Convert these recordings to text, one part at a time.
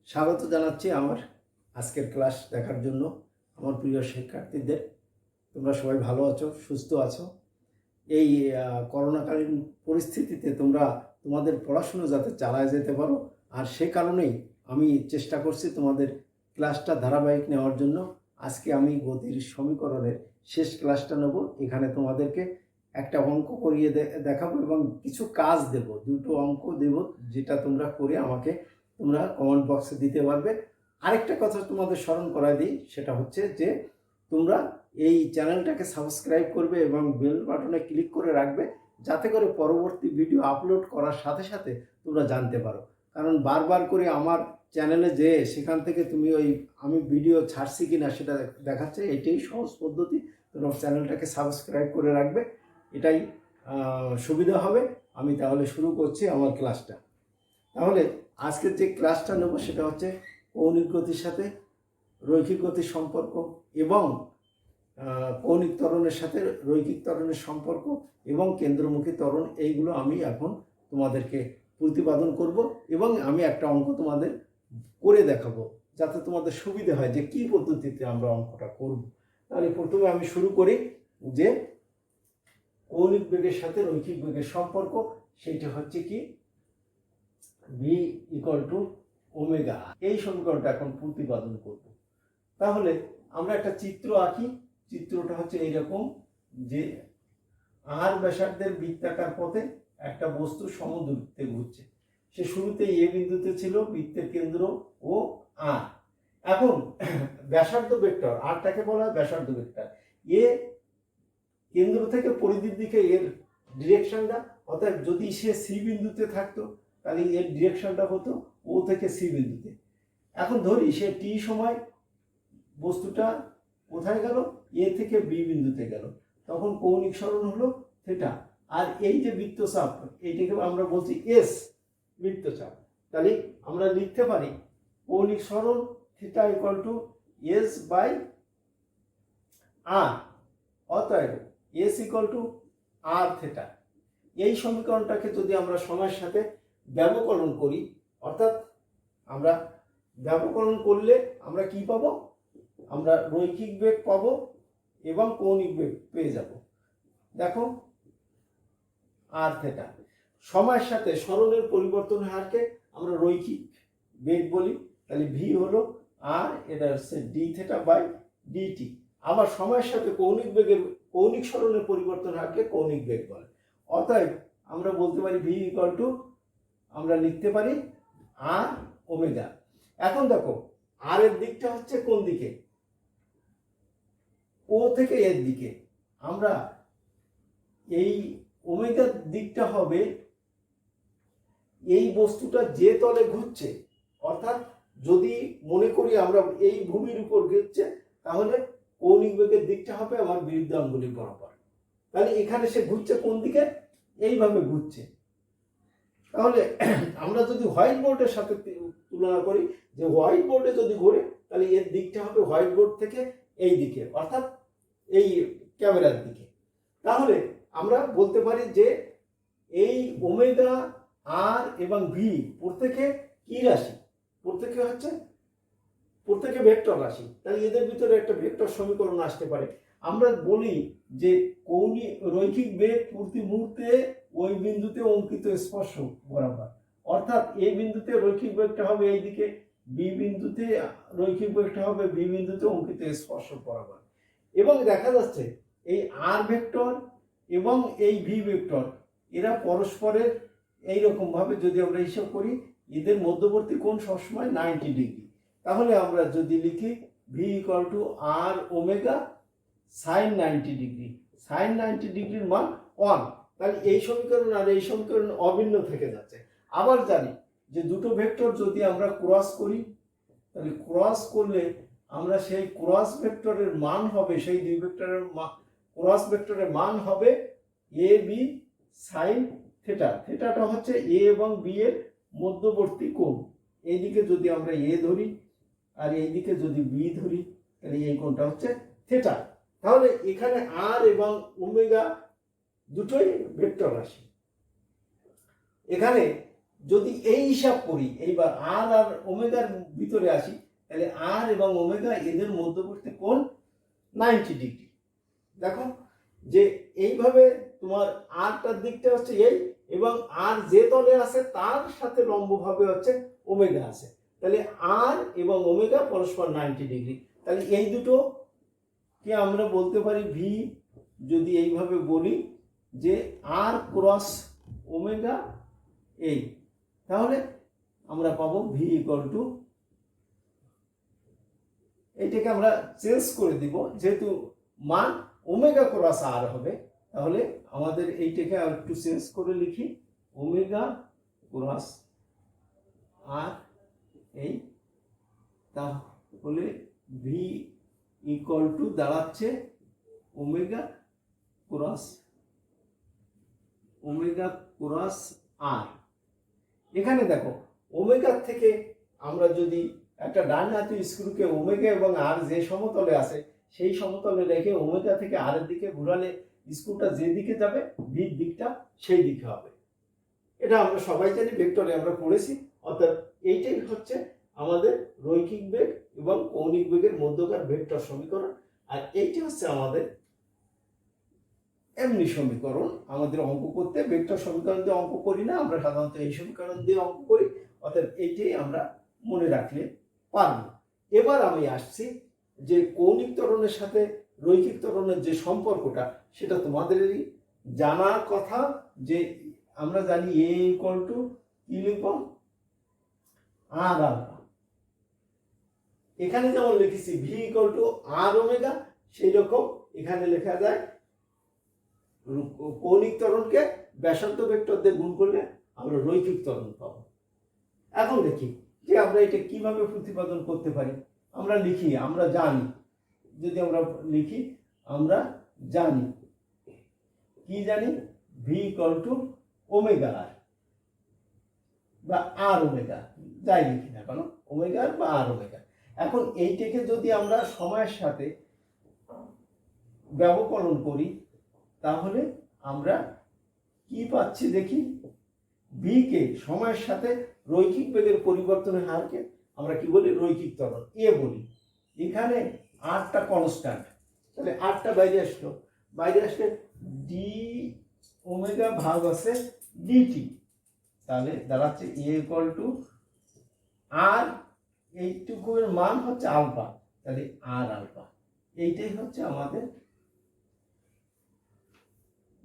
স্বাগত জানাচ্ছি আমার আজকের ক্লাস দেখার জন্য আমার প্রিয় শিক্ষার্থীদের। তোমরা সবাই ভালো আছো, সুস্থ আছো। এই করোনাকালীন পরিস্থিতিতে তোমরা তোমাদের পড়াশুনো যাতে চালায় যেতে পারো, আর সে কারণেই আমি চেষ্টা করছি তোমাদের ক্লাসটা ধারাবাহিক নেওয়ার জন্য। আজকে আমি গতির সমীকরণের শেষ ক্লাসটা নেব। এখানে তোমাদেরকে একটা অঙ্ক করিয়ে দেখাবো এবং কিছু কাজ দেব, দুটো অঙ্ক দেব, যেটা তোমরা করে আমাকে তোমরা কমেন্ট বক্সে দিতে পারবে। আরেকটা কথা তোমাদের স্মরণ করাই দিই, সেটা হচ্ছে যে তোমরা এই চ্যানেলটাকে সাবস্ক্রাইব করবে এবং বেল বাটনে ক্লিক করে রাখবে, যাতে করে পরবর্তী ভিডিও আপলোড করার সাথে সাথে তোমরা জানতে পারো। কারণ বারবার করে আমার চ্যানেলে যে সেখান থেকে তুমি আমি ভিডিও ছাড়ছি কিনা সেটা দেখাচ্ছে। এটাই সহজ পদ্ধতি, তোমরা চ্যানেলটাকে সাবস্ক্রাইব করে রাখবে, এটাই সুবিধা হবে। আমি তাহলে শুরু করছি আমার ক্লাসটা। তাহলে আজকের যে ক্লাসটা নেব সেটা হচ্ছে কৌণিক গতির সাথে রৈখিক গতির সম্পর্ক এবং কৌণিক ত্বরণের সাথে রৈখিক ত্বরণের সম্পর্ক এবং কেন্দ্রমুখী ত্বরণ। এইগুলো আমি এখন তোমাদেরকে প্রতিপাদন করব এবং আমি একটা অঙ্ক তোমাদের করে দেখাবো, যাতে তোমাদের সুবিধা হয় যে কী পদ্ধতিতে আমরা অঙ্কটা করব। তাহলে প্রথমে আমি শুরু করি যে কৌণিক বেগের সাথে রৈখিক বেগের সম্পর্ক। সেইটা হচ্ছে কি, v = ওমেগা। এই সমীকরণটা এখন প্রতিপাদন করব। তাহলে আমরা একটা চিত্র আঁকি। চিত্রটা হচ্ছে এইরকম যে আর ব্যাসার্ধের বৃত্তাকার পথে একটা বস্তু সমদূরত্বে ঘুরছে। সে শুরুতে এ বিন্দুতে ছিল, বৃত্তের কেন্দ্র ও আর। এখন ব্যাসার্ধ ভেক্টর, আরটাকে বলা হয় ব্যাসার্ধ ভেক্টর। এ কেন্দ্র থেকে পরিধির দিকে এর ডিরেকশনটা, অর্থাৎ যদি সে সি বিন্দুতে থাকতো তাহলে এর ডিরেকশনটা হতো ও থেকে সি বিন্দুতে। এখন ধরি সে টি সময় বস্তুটা কোথায় গেল, এ থেকে বি বিন্দুতে গেল, তখন কৌণিক সরণ হলো থিটা। আর এই যে বৃত্তচাপ, এইটাকে আমরা বলছি এস বৃত্তচাপ। তাহলে আমরা লিখতে পারি কৌণিক সরণ থিটা = s/r, অতএব s = r থিটা। এই সমীকরণটাকে যদি আমরা সময়ের সাথে ব্যবকলন করি, অর্থাৎ আমরা ব্যবকলন করলে আমরা কি পাবো, আমরা রৈখিক বেগ পাবো এবং কৌণিক বেগ পেয়ে যাব। দেখো আর থিটা সময়ের সাথে সরণের পরিবর্তনের হারকে আমরা রৈখিক বেগ বলি। তাহলে ভি হলো আর, এটা হচ্ছে ডি θ/dt। আবার সময়ের সাথে কৌণিক সরণের পরিবর্তন হারকে কৌণিক বেগ বলে। অতএব আমরা বলতে পারি ভি আমরা লিখতে পারি আর ওমেগা। এখন দেখো আর এর দিকটা হচ্ছে কোন দিকে, ও থেকে এর দিকে। আমরা এই ওমেগার দিকটা হবে এই বস্তুটা যে তলে ঘুরছে, অর্থাৎ যদি মনে করি আমরা এই ভূমির উপর ঘুরছে, তাহলে কৌণিক বেগের দিকটা হবে আমার বিরুদ্ধ আঙ্গুলি বরাবর। তাহলে এখানে সে ঘুরছে কোন দিকে, এইভাবে ঘুরছে। তাহলে আমরা যদি হোয়াইট বোর্ডের সাথে তুলনা করি, যে হোয়াইট বোর্ডে যদি ঘোরে তাহলে এর দিকটা হবে হোয়াইট বোর্ড থেকে এই দিকে, অর্থাৎ এই ক্যামেরার দিকে। তাহলে আমরা বলতে পারি যে এই ওমেগা, আর এবং ভি প্রত্যেকে কি রাশি, প্রত্যেকে ভেক্টর রাশি। তাহলে এদের ভিতরে একটা ভেক্টর সমীকরণ আসতে পারে। আমরা বলি যে রৈখিক বেগ প্রতি মুহূর্তে ওই বিন্দুতে অঙ্কিত স্পর্শ বরাবর, অর্থাৎ এই বিন্দুতে রৈখিক বেগটা হবে এইদিকে, বি বিন্দুতে রৈখিক বেগটা হবে বি বিন্দুতে অঙ্কিত স্পর্শ বরাবর। এবং দেখা যাচ্ছে এই আর ভেক্টর এবং এই ভি ভেক্টর এরা পরস্পরের এইরকম ভাবে যদি আমরা হিসাব করি, এদের মধ্যবর্তী কোণ সবসময় 90 ডিগ্রি। তাহলে আমরা যদি লিখি V = r omega sin 90 degree, sin 90 ডিগ্রির মান 1, তাহলে এই সমীকরণ আর এই সমীকরণ অভিন্ন থেকে যাচ্ছে। আবার জানি যে দুটো ভেক্টর যদি আমরা ক্রস করি, তাহলে ক্রস করলে আমরা সেই ক্রস ভেক্টরের মান হবে, সেই দুই ভেক্টরের ক্রস ভেক্টরের মান হবে এ বি সাইন থিটা। থিটাটা হচ্ছে এ এবং বি এর মধ্যবর্তী কোণ। এইদিকে যদি আমরা এ ধরি আর এইদিকে যদি বি ধরি, তাহলে এই কোণটা হচ্ছে থিটা। তাহলে এখানে আর এবং ওমেগা দুটোই ভেক্টর রাশি। এখানে যদি এই হিসাব করি, এইবার আর আর ওমেগার ভিতরে আসি, তাহলে আর এবং ওমেগা এদের মধ্যবর্তী কোণ 90 ডিগ্রি। দেখো যে এইভাবে তোমার আরটার দিকটা হচ্ছে এই, এবং আর যে তলে আছে তার সাথে লম্বভাবে হচ্ছে ওমেগা আছে, তাহলে আর এবং ওমেগা পরস্পর 90 ডিগ্রি। তাহলে এই দুটো কে আমরা বলতে পারি ভি, যদি এইভাবে বলি যে আর ক্রস ওমেগা এই, তাহলে আমরা পাবো ভি ইকুয়াল টু, এইটাকে আমরা চেঞ্জ করে দিব, যেহেতু মান ওমেগা ক্রস আর হবে, তাহলে আমাদের এইটাকে আর একটু চেঞ্জ করে লিখি, ওমেগা ক্রস আর এই, তাহলে ভি ইকুয়াল টু দাঁড়াচ্ছে ওমেগা ক্রস আর। এখানে দেখো ওমেগার থেকে আমরা যদি একটা ডান হাতি স্ক্রুকে ওমেগা এবং আর যে সমতলে আছে সেই সমতলে রেখে ওমেগা থেকে আর এর দিকে ঘুরালে স্ক্রুটা যে দিকে যাবে ভির দিকটা সেই দিকে হবে। এটা আমরা সবাই জানি, ভেক্টরে আমরা পড়েছি। অর্থাৎ এইটাই হচ্ছে আমাদের রৈখিক বেগ এবং কৌণিক বেগের মধ্যকার ভেক্টর সমীকরণ। আর এইটা হচ্ছে আমাদের এমনি সমীকরণ। আমাদের অঙ্ক করতে ভেক্টর সমীকরণ দিয়ে অঙ্ক করি না, আমরা সাধারণত এই সমীকরণ দিয়ে অঙ্ক করি। অর্থাৎ এইটাই আমরা মনে রাখলে পারবো। এবার আমি আসছি যে কৌণিক ত্বরণের সাথে রৈখিক ত্বরণের যে সম্পর্কটা, সেটা তোমাদেরই জানার কথা। যে আমরা জানি এ ইকুয়াল টু কি লিখব, আর আলফা। এখানে যেমন লিখেছি v equal to r omega, সেই রকম এখানে লেখা যায় কৌণিক ত্বরণকে ব্যাসার্ধ ভেক্টর দিয়ে গুণ করলে আমরা রৈখিক ত্বরণ পাবো। এখন দেখি যে আমরা এটা কিভাবে প্রতিপাদন করতে পারি। আমরা লিখি, আমরা জানি, যদি আমরা লিখি আমরা জানি কি জানি, ভি ইকুয়াল টু ওমেগা আর বা আর ওমেগা, যাই লিখি না কেন, ওমেগা আর বা আর ওমেগা। এখন এইটাকে যদি আমরা সময়ের সাথে ব্যবকলন করি, তাহলে আমরা কি পাচ্ছি দেখি, ভি কে সময়ের সাথে রৈখিক বেগের পরিবর্তনের হারকে আমরা কি বলি, রৈখিক ত্বরণ এ বলি। এখানে আরটা কনস্ট্যান্ট, তাহলে আরটা বাইরে আসলে ডি ওমেগা ভাগ আছে ডিটি, তাহলে দাঁড়াচ্ছে এ ইকুয়াল টু আর, এইটুকুর মান হচ্ছে আলফা, তাহলে আর আলফা। এইটাই হচ্ছে আমাদের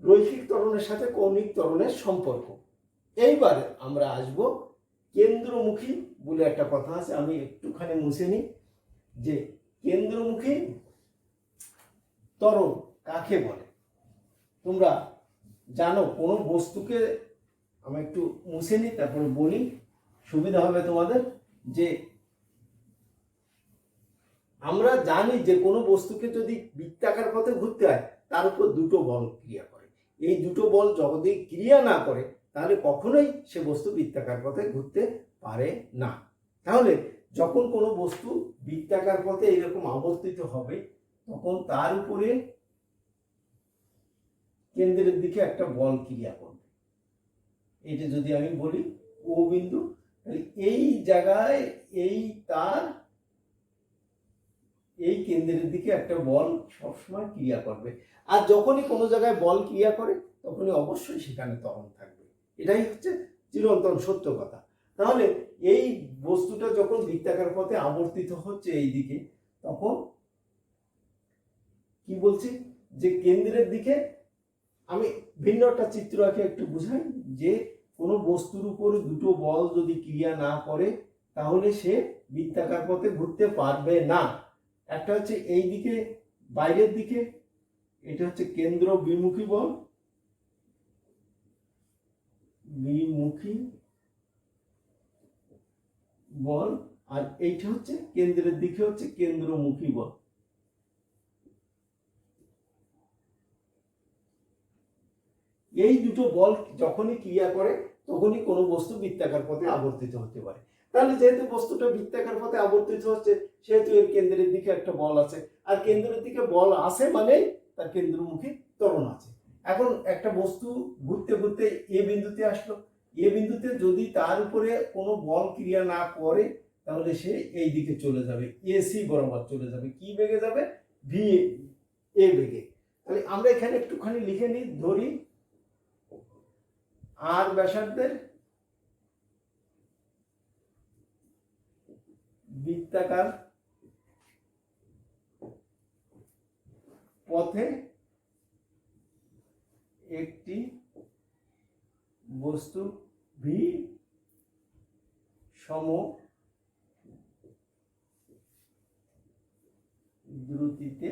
রৈখিক ত্বরণের সাথে কৌণিক ত্বরণের সম্পর্ক। এইবারে আমরা আসব কেন্দ্রমুখী বলে একটা কথা আছে, আমি একটুখানি মুছে নিই, যে কেন্দ্রমুখী ত্বরণ কাকে বলে। তোমরা জানো কোনো বস্তুকে, আমি একটু মুছে নিই তারপরে বলি, সুবিধা হবে তোমাদের। যে আমরা জানি যে কোনো বস্তুকে যদি বৃত্তাকার পথে ঘুরতে হয়, তার উপর দুটো বল ক্রিয়া করে। এই দুটো বল যদি ক্রিয়া না করে, তাহলে কখনোই সে বস্তু বৃত্তাকার পথে ঘুরতে পারে না। তাহলে যখন কোনো বস্তু বৃত্তাকার পথে এরকম আবর্তিত হবে, তখন তার উপরে কেন্দ্রের দিকে একটা বল ক্রিয়া করবে। এটা যদি আমি বলি ও বিন্দু, তাহলে এই জায়গায় এই তার এই কেন্দ্রের দিকে একটা বল সবসময় ক্রিয়া করবে। আর যখনই কোনো জায়গায় বল ক্রিয়া করে, তখনই অবশ্যই সেখানে ত্বরণ থাকবে। এটাই হচ্ছে চিরন্তন সত্য কথা। তাহলে এই বস্তুটা যখন বৃত্তাকার পথে আবর্তিত হচ্ছে এই দিকে, তখন কি বলছি, যে কেন্দ্রের দিকে, আমি ভিন্ন একটা চিত্র আঁকে একটু বুঝাই, যে কোনো বস্তুর উপর দুটো বল যদি ক্রিয়া না করে, তাহলে সে বৃত্তাকার পথে ঘুরতে পারবে না। একটা হচ্ছে এই দিকে বাইরের দিকে, এটা হচ্ছে কেন্দ্র বিমুখী বল, আর এইটা হচ্ছে কেন্দ্রের দিকে হচ্ছে কেন্দ্রমুখী বল। এই দুটো বল যখনই ক্রিয়া করে, তখনই কোনো বস্তু বৃত্তাকার পথে আবর্তিত হতে পারে। তাহলে যেহেতু বস্তুটা বৃত্তাকার পথে আবর্তিত হচ্ছে, সেহেতু এর কেন্দ্রের দিকে একটা বল আছে, আর কেন্দ্রের দিকে বল আছে মানে তার কেন্দ্রমুখী ত্বরণ আছে। এখন একটা বস্তু ঘুরতে ঘুরতে এ বিন্দুতে আসলো, এ বিন্দুতে যদি তার উপরে কোনো বল ক্রিয়া না করে তাহলে সে এই দিকে চলে যাবে, এসি বরাবর চলে যাবে। কি বেগে যাবে? ভি এ বেগে। তাহলে আমরা এখানে একটুখানি লিখে নিই, ধরি আর ব্যাসার্ধের বৃত্তাকার পথে একটি বস্তু ভি সম দ্রুতিতে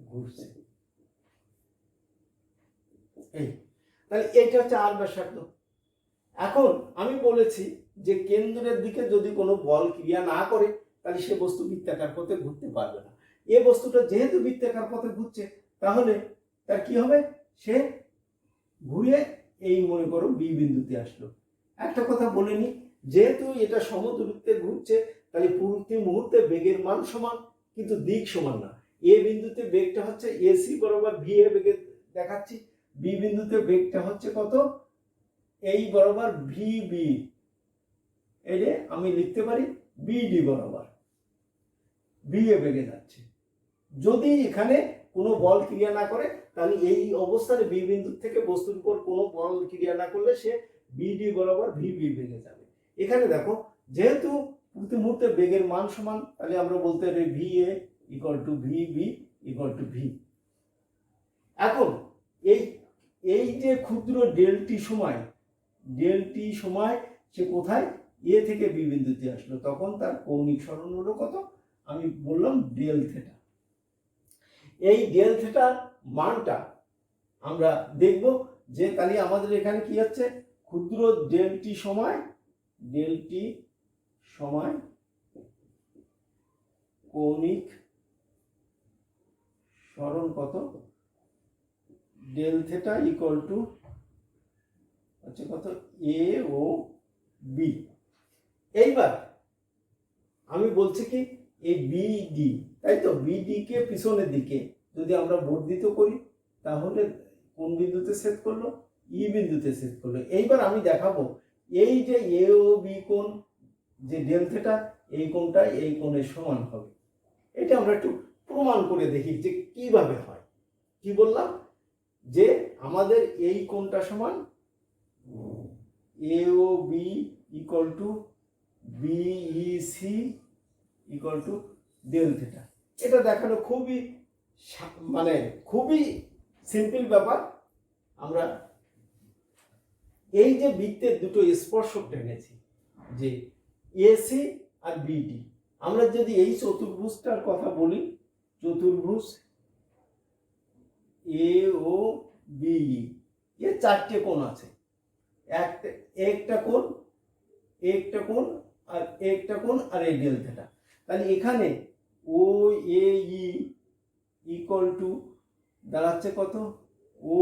ঘুরছে। এই তাহলে এটা হচ্ছে আর ব্যাসার্ধ। এখন আমি বলেছি যে কেন্দ্রের দিকে যদি কোনো বল ক্রিয়া না করে তাহলে সে বস্তু বৃত্তাকার পথে ঘুরতে পারবে না। এ বস্তুটা যেহেতু বৃত্তাকার পথে ঘুরছে তাহলে তার কি হবে? সে ঘুরে এই মনে করো বি বিন্দুতে আসলো। একটা কথা বলে নি, যেহেতু এটা সমদূরত্বে ঘুরছে তাহলে প্রতি মুহূর্তে বেগের মান সমান, কিন্তু দিক সমান না। এ বিন্দুতে বেগটা হচ্ছে এসি বরাবর ভি এ বেগে দেখাচ্ছি, বি বিন্দুতে বেগটা হচ্ছে কত? এই বরাবর ভি বি, এই আমি লিখতে পারি বিডি বরাবর বি এ বেগে যাচ্ছে। যদি এখানে কোনো বল ক্রিয়া না করে তাহলে এই অবস্থানে বি বিন্দু থেকে বস্তুর উপর কোনো বল ক্রিয়া না করলে সে বিডি বরাবর ভি বি বেগে যাবে। এখানে দেখো যেহেতু প্রতি মুহূর্তে বেগের মান সমান তাহলে আমরা বলতে পারি v a equal to v b equal to v. এখন এই যে ক্ষুদ্র ডেলটি সময় সে কোথায়? এ থেকে বি বিন্দুতে আসলো, তখন তার কৌণিক সরণ হলো কত? আমি বললাম ডেল থেটা। এই ডেল থেটার মানটা আমরা দেখব যে তাহলে আমাদের এখানে কি হচ্ছে? ক্ষুদ্র ডেলটি সময় কৌণিক সরণ কত? ডেল থেটা ইকুয়াল টু হচ্ছে কত? এ ও বি। এইবার আমি বলছি কি এই বিডি, তাই তো, বিডি কে পিছনের দিকে যদি আমরা বর্ধিত করি তাহলে কোন বিন্দুতে ছেদ করলো? ই বিন্দুতে ছেদ করলো। এইবার আমি দেখাবো এই যে এ ও বি কোণ, যে ডেল থেটা, এই কোণটা এই কোণের সমান হবে। এটা আমরা একটু প্রমাণ করে দেখি যে কিভাবে হয়। কি বললাম? যে আমাদের এই কোণটা সমান A O B equal to BEC equal to del theta. এটা দেখানো খুবই সিম্পল ব্যাপার। আমরা এই যে বৃত্তের দুটো স্পর্শক টেনেছি, যে এসি আর বিডি, আমরা যদি এই চতুর্ভুজটার কথা বলি, চতুর্ভুজ এ ও বি, এর চারটে কোণ আছে, একটা কোণ আর একটা কোণ আর এই ডেল থেটা। তাহলে এখানে ও এ ই ইকুয়াল টু দাঁড়াচ্ছে কত? ও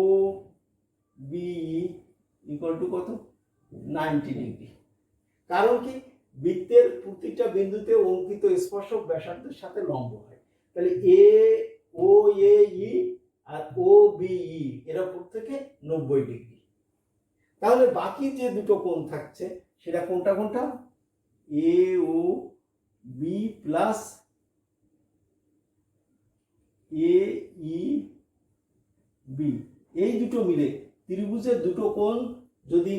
বি ইকুয়াল টু কত? 90 ডিগ্রি। কারণ কি? বৃত্তের প্রতিটা বিন্দুতে অঙ্কিত স্পর্শক ব্যাসার্ধের সাথে লম্ব হয়। তাহলে এ ও এ ই আর ও বি ই এরা প্রত্যেকে 90 ডিগ্রি। তাহলে বাকি যে দুটো কোণ থাকছে সেটা কোনটা? এ ও বি প্লাস এ ই বি, এই দুটো মিলে ত্রিভুজের দুটো কোণ যদি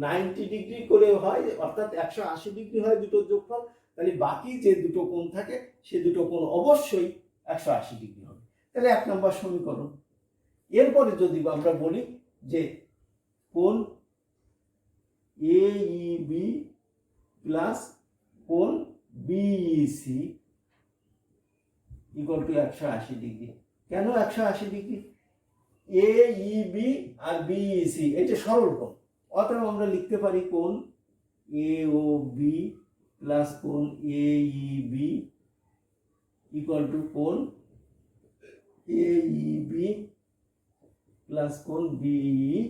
90 ডিগ্রি করে হয়, অর্থাৎ 180 ডিগ্রি হয় দুটো যোগফল, তাহলে বাকি যে দুটো কোণ থাকে সে দুটো কোণ অবশ্যই 180 ডিগ্রি হবে। তাহলে 1 নম্বর সমীকরণ। এরপরে যদি আমরা বলি যে কোণ এ ই বি প্লাস কোণ বিইসি ইকুয়াল টু 180 ডিগ্রি। কেন 180 ডিগ্রি? এ ই বি আর বিইসি এটা সরল কোণ, অতএব আমরা লিখতে পারি কোণ এ ও বি প্লাস কোণ এ ই বি ইকুয়াল টু কোণ এ ই বি প্লাস কোণ বিইসি।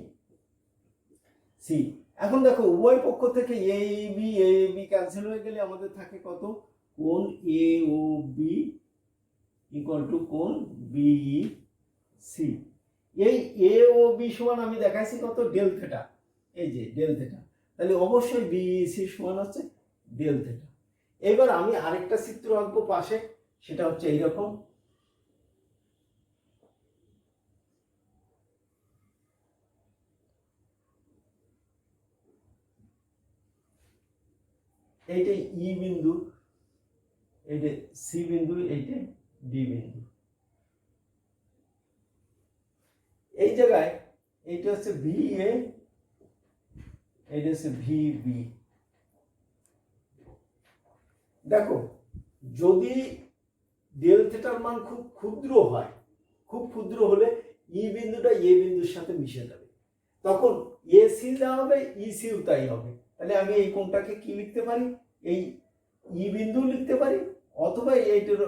এখন দেখো উভয় পক্ষ থেকে এ বি ক্যান্সেল হয়ে গেলে আমাদের থাকে কত? কোণ A O B equal to কোণ বিইসি। এই এ ও বি সমান আমি দেখাইছি কত? Del theta. এই যে ডেল থেটা, তাহলে অবশ্যই বিইসি সমান হচ্ছে ডেল থেটা। এবার আমি আরেকটা চিত্র আঁকবো পাশে, সেটা হচ্ছে এইরকম। এইটা ই বিন্দু, এইটা সি বিন্দু, এইটা ডি বিন্দু। এই জায়গায় এইটা হচ্ছে ভি এ, এইটা হচ্ছে ভি বি। দেখো, যদি ডেল থেটার মান খুব ক্ষুদ্র হয়, খুব ক্ষুদ্র হলে ই বিন্দুটা এ বিন্দুর সাথে মিশে যাবে, তখন এ সি যা হবে ই সিও তাই হবে। তাহলে আমি এই কোণটাকে কি লিখতে পারি, এই ই বিন্দু লিখতে পারি, অথবা এইটার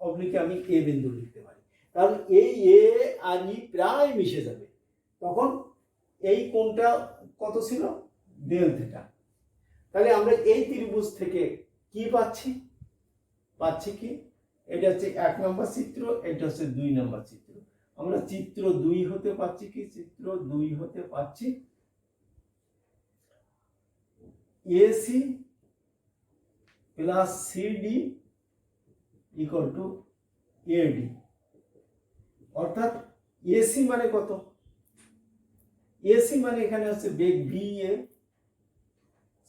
অবলিকে আমি এ বিন্দু লিখতে পারি। কারণ এই এ আর ই প্রায় মিশে যাবে, তখন এই কোণটা কত ছিল, ডেল থেটা। তাহলে আমরা এই ত্রিভুজ থেকে কি পাচ্ছি, কি এটা হচ্ছে 1 নম্বর চিত্র, এটা হচ্ছে 2 নম্বর চিত্র। আমরা চিত্র 2 হতে পাচ্ছি কি, চিত্র 2 হতে পাচ্ছি AC plus CD equal to AD. অর্থাৎ এসি মানে কত, এসি মানে এখানে হচ্ছে বেগ V A,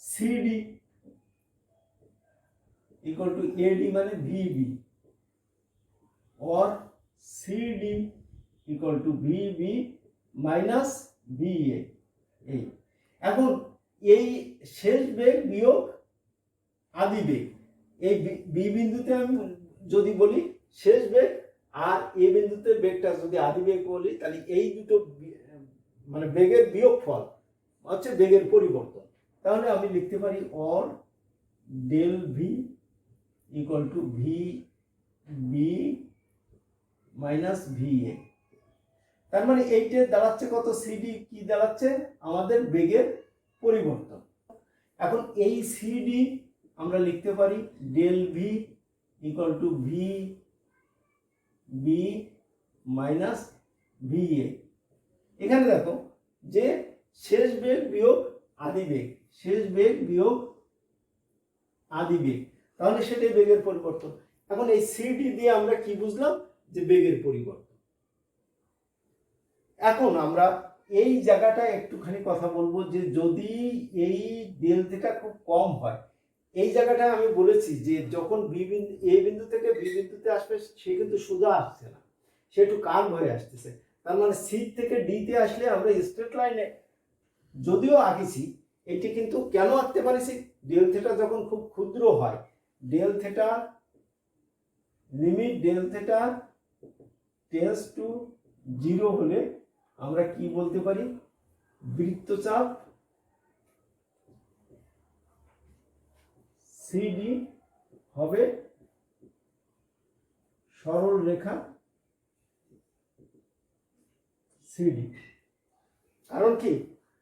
CD equal to AD माने वीबी, और CD equal to VB minus VA. এখন এই শেষ বেগ বিয়োগ আদি বেগ, এই বি বিন্দুতে আমি যদি বলি শেষ বেগ, আর এ বিন্দুতে বেগটা যদি আদি বেগ বলি, তাহলে এই দুটো মানে বেগের বিয়োগফল হচ্ছে বেগের পরিবর্তন। তাহলে আমি লিখতে পারি or del v equal to v b minus v a. তার মানে এইটা দাঁড়াচ্ছে কত, সিডি কি দাঁড়াচ্ছে, আমাদের বেগের পরিবর্তন। এখন এই সিডি আমরা লিখতে পারি del v equal to v b minus v a. এখানে দেখো যে শেষ বেগ বিয়োগ আদি বেগ, শেষ বেগ বিয়োগ আদি বেগ, তাহলে সেটাই বেগের পরিবর্তন। এখন এই সিডি দিয়ে আমরা কি বুঝলাম, যে বেগের পরিবর্তন। এখন আমরা এই জায়গাটা একটুখানি কথা বলবো, যে যদি এই ডেল থেটা খুব কম হয়, এই জায়গাটা আমি বলেছি যে যখন বি বিন্দু এ বিন্দু থেকে বি বিন্দুতে আসবে, সে কিন্তু সোজা আসছে না, সে একটু কার্ভ হয়ে আসতেছে। তার মানে সি থেকে ডি তে আসলে আমরা স্ট্রেট লাইনে যদিও আঁকেছি, এটি কিন্তু কেন আঁকতে পারিছি, ডেল থেটা যখন খুব ক্ষুদ্র হয়, del theta limit del theta tends to 0 হলে আমরা কি বলতে পারি, বৃত্তচাপ সিডি হবে সরল রেখা সিডি। কারণ কি,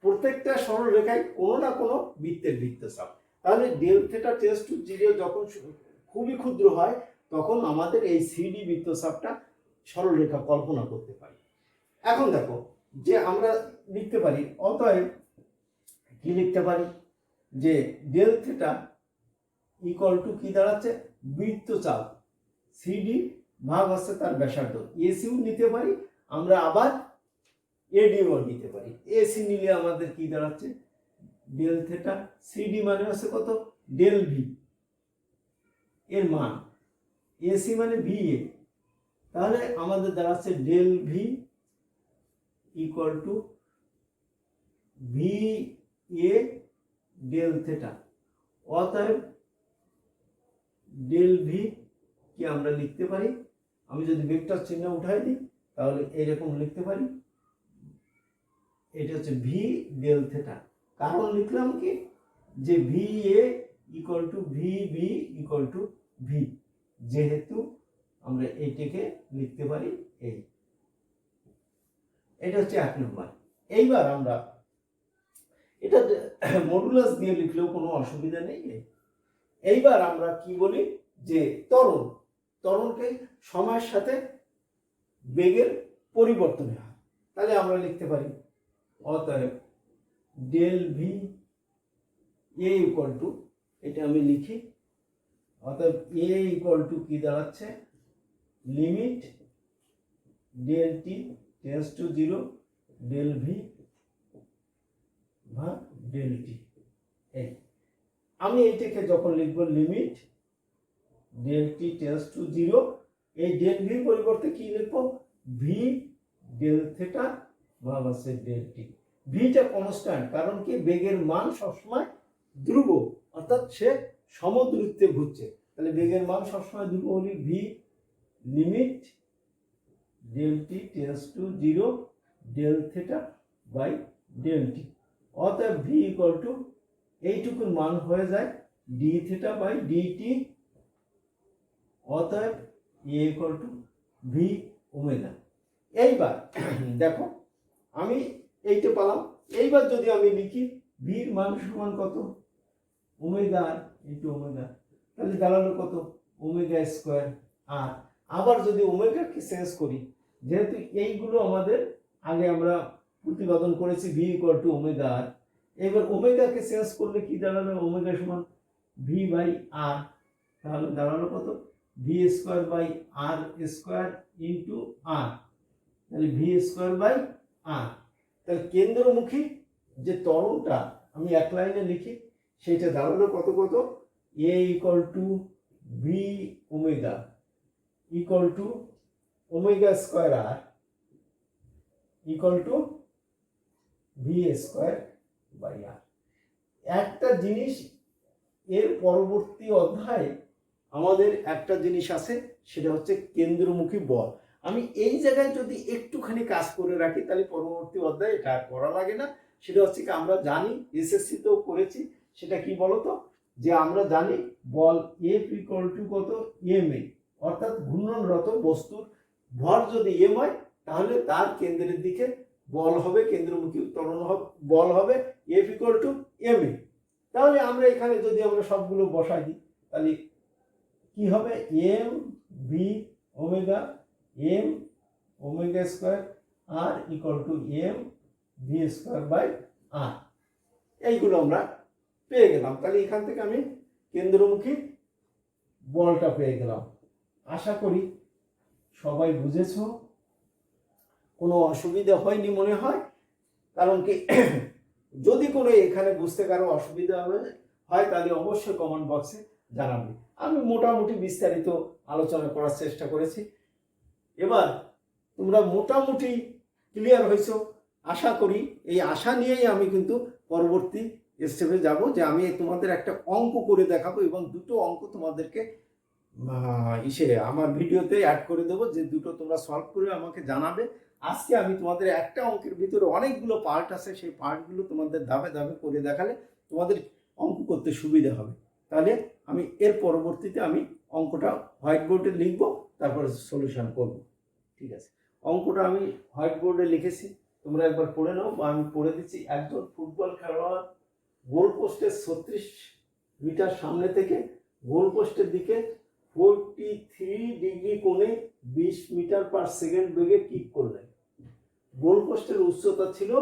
প্রত্যেকটা সরল রেখায় কোনো না কোনো বৃত্তের বৃত্তচাপ। তাহলে ডেল থেটা টেন্ডস টু 0 যখন খুবই ক্ষুদ্র হয়, তখন আমাদের এই সিডি বৃত্তচাপটা সরল রেখা কল্পনা করতে পারি। এখন দেখো যে আমরা লিখতে পারি, অতএব কি লিখতে পারি, যে ডেল থেটা ইকুয়াল টু কি দাঁড়াচ্ছে, বৃত্তচাপ সিডি ভাগ হচ্ছে তার ব্যাসার্ধ, এসিও নিতে পারি আমরা, আবার এডিও নিতে পারি। এসি নিলে আমাদের কি দাঁড়াচ্ছে, ডেল থেটা সিডি মানে হচ্ছে কত, ডেল ভি এর মান, এসি মানে ভি এ, তাহলে আমাদের দাঁড়াচ্ছে del v equal to v a del theta. অতএব ডেল ভি কি আমরা লিখতে পারি, আমি যদি ভেক্টর চিহ্ন উঠাই দিই তাহলে এরকম লিখতে পারি, এটা হচ্ছে ভি ডেল থেটা। কারণ লিখলাম কি, যে v a equal to v b equal to v, যেহেতু আমরা এইটাকে লিখতে পারি এই, এটা হচ্ছে 1 নম্বর। এইবার আমরা এটা মডুলাস দিয়ে লিখলেও কোনো অসুবিধা নেই। এইবার আমরা কি বলি, যে ত্বরণকে সময়ের সাথে বেগের পরিবর্তনে হয়। তাহলে আমরা লিখতে পারি অতএব del v a equal to, এটা আমি লিখি, অর্থাৎ এ ইকুয়াল টু কি দাঁড়াচ্ছে, limit del t tends to 0 del v ভাগ ডেল টি। এই আমি এইটাকে যখন লিখব limit del t tends to 0, এই ডেল ভির পরিবর্তে কি লিখবো, ভি ডেল থিটা ভাগ আছে ডেল টি। ভিটা কনস্ট্যান্ট, কারণ কি বেগের মান সবসময় ধ্রুব, অর্থাৎ সে সমদূরত্বে ঘুরছে, তাহলে বেগের মান সবসময় ধ্রুব হলে v limit del t tends to 0 del theta by del t. অতএব ভি ইকুয়াল টু এইটুকুর মান হয়ে যায় ডি থিটা বাই ডিটি। অতএব a equal to v omega. এইবার দেখো আমি এইটা পেলাম। এইবার যদি আমি লিখি ভির মান সমান কত, ওমেগা ইন্টু ওমেগা, তাহলে দাঁড়ালো কত, ওমেগা স্কোয়ার। আর আবার যদি ওমেগাকে চেঞ্জ করি, যেহেতু এইগুলো আমাদের আগে আমরা প্রতিপাদন করেছি ভি ইকুয়াল টু ওমেগা আর, এবার ওমেগাকে চেঞ্জ করলে কি দাঁড়ালো, ওমেগা সমান ভি বাই আর, তাহলে দাঁড়ালো কত, v square by r square into r, তাহলে ভি স্কোয়ার বাই আর। তাহলে কেন্দ্রমুখী যে ত্বরণটা আমি এক লাইনে লিখি, সেটা দাঁড়ালো কত কত, a equal to v omega equal to omega square r equal to v square by r. একটা জিনিস এর পরবর্তী অধ্যায়ে আমাদের একটা জিনিস আছে, সেটা হচ্ছে কেন্দ্রমুখী বল। আমি এই জায়গায় যদি একটুখানি কাজ করে রাখি, তাহলে পরবর্তী অধ্যায়ে এটা করা লাগে না। সেটা হচ্ছে কি, আমরা জানি এসএসসি তেও করেছি, সেটা কি বলতো, যে আমরা জানি বল এফ ইকুয়াল টু কত, এম এ, অর্থাৎ ঘূর্ণনরত বস্তুর ভর যদি এম হয়, তাহলে তার কেন্দ্রের দিকে বল হবে, কেন্দ্রমুখী ত্বরণ বল হবে F equal to M A. তাহলে আমরা এখানে যদি আমরা সবগুলো বসাই দিই, তাহলে কি হবে, m v omega, m omega square r equal to m v square by r. এইগুলো আমরা পেয়ে গেলাম। তাহলে এখান থেকে আমি কেন্দ্রমুখী বলটা পেয়ে গেলাম। আশা করি সবাই বুঝেছ, কোনো অসুবিধা হয়নি মনে হয়। কারণ কি, যদি কোনো এখানে বুঝতে কারো অসুবিধা হয়, তাহলে অবশ্যই কমেন্ট বক্সে জানাবে। আমি মোটামুটি বিস্তারিত আলোচনা করার চেষ্টা করেছি। এবার তোমরা মোটামুটি ক্লিয়ার হয়েছো আশা করি। এই আশা নিয়েই আমি কিন্তু পরবর্তী স্টেপে যাব, যে আমি তোমাদের একটা অঙ্ক করে দেখাবো এবং দুটো অঙ্ক তোমাদেরকে আমার ভিডিওতে অ্যাড করে দেবো, যে দুটো তোমরা সলভ করে আমাকে জানাবে। আজকে আমি তোমাদের একটা অঙ্কের ভিতরে অনেকগুলো পার্ট আছে, সেই পার্টগুলো তোমাদের ধাপে ধাপে করে দেখালে তোমাদের অঙ্ক করতে সুবিধা হবে। তাহলে আমি এর পরবর্তীতে আমি অঙ্কটা হোয়াইট বোর্ডে লিখবো, তারপরে সলিউশন করব। ঠিক আছে, অঙ্কটা আমি হোয়াইট বোর্ডে লিখেছি, তোমরা একবার পড়ে নাও বা আমি পড়ে দিচ্ছি। একজন ফুটবল খেলোয়াড় গোল পোস্টের 36 মিটার সামনে থেকে গোল পোস্টের দিকে 43 ডিগ্রি কোণে 20 মিটার পার সেকেন্ড বেগে কিক করলেন। গোল পোস্টের উচ্চতা ছিল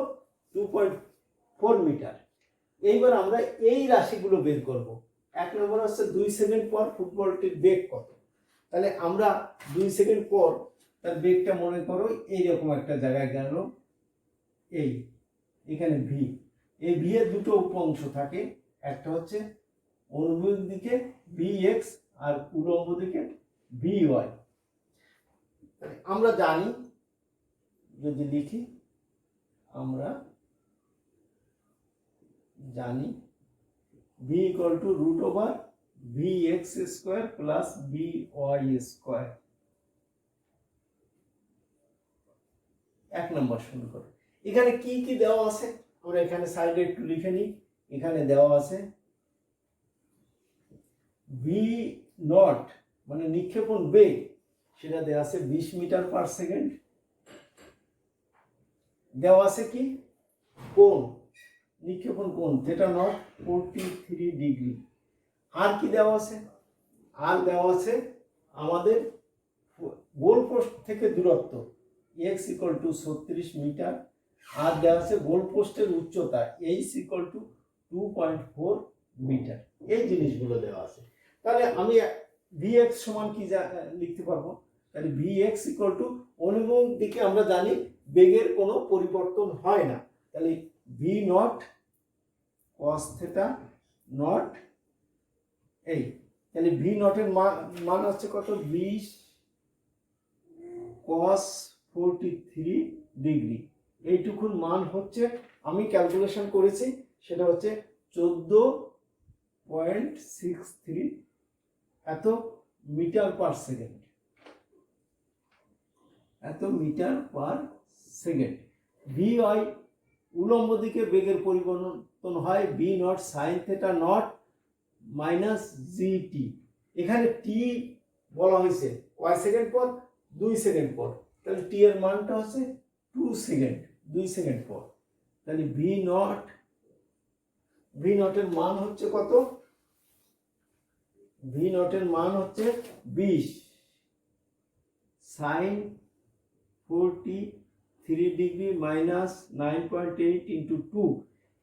2.4 মিটার। এইবার আমরা এই রাশিগুলো বের করব। এক নম্বর হচ্ছে 2 সেকেন্ড পর ফুটবলটির বেগ কত। তাহলে আমরা 2 সেকেন্ড পর তার বেগটা মনে করো এইরকম একটা জায়গায় গেল, এখানে ভি। এই ভি এর দুটো উপ অংশ থাকে, একটা হচ্ছে অনুভূমিক দিকে ভি এক্স আর উলম্ব দিকে ভি ওয়াই। আমরা জানি, যদি লিখি, আমরা জানি v equal to root over v x square plus v y square. এক নম্বর শুরু করো। এখানে কি কি দেওয়া আছে আমরা এখানে সাইডে একটু লিখে নিই। এখানে দেওয়া আছে ভি নট মানে নিক্ষেপণ বেগ, সেটা দেওয়া আছে 20 মিটার পার সেকেন্ড। দেওয়া আছে কি কোণ, নিক্ষেপণ কোণ থিটা নট 43 ডিগ্রি। আর কি দেওয়া আছে, আর দেওয়া আছে আমাদের গোল পোস্ট থেকে দূরত্ব x ইকুয়াল টু 36 মিটার আর দেওয়া আছে গোল পোস্টের উচ্চতা h = 2.4 মিটার। এই জিনিসগুলো দেওয়া আছে। তাহলে আমি Vx সমান কি লিখতে পারবো? তাহলে Vx = অনুভূমিক দিকে আমরা জানি বেগের কোনো পরিবর্তন হয় না, তাহলে v0 cos θ নট এই, তাহলে v0 এর মান হচ্ছে কত? 20 cos 43 ডিগ্রি। এইটুকুর মান হচ্ছে, আমি ক্যালকুলেশন করেছি, সেটা হচ্ছে 14.63 এত মিটার পার সেকেন্ড, এত metre per second. V y উলম্ব দিকে বেগের পরিবর্তন হয় v0 sin θ not minus GT. এখানে টি বলা হয়েছে কয় সেকেন্ড পর? 2 সেকেন্ড পর, তাহলে টি এর মানটা হচ্ছে 2 সেকেন্ড, 2 সেকেন্ড পর। তাহলে v0 এর মান হচ্ছে কত? v0 এর মান হচ্ছে 20 sin 43 ডিগ্রি মাইনাস 9.8 ইন্টু 2।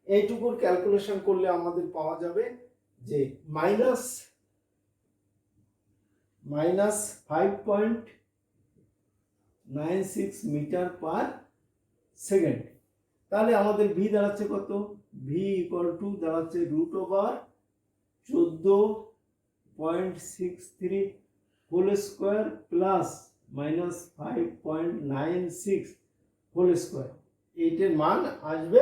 এইটুকুর ক্যালকুলেশন করলে আমাদের পাওয়া যাবে যে মাইনাস 5.96 মিটার পার সেকেন্ড। তাহলে আমাদের ভি দাঁড়াচ্ছে কত? ভি = দাঁড়াচ্ছে √14.63 whole square plus minus 5.96 whole square. এইটার মান আসবে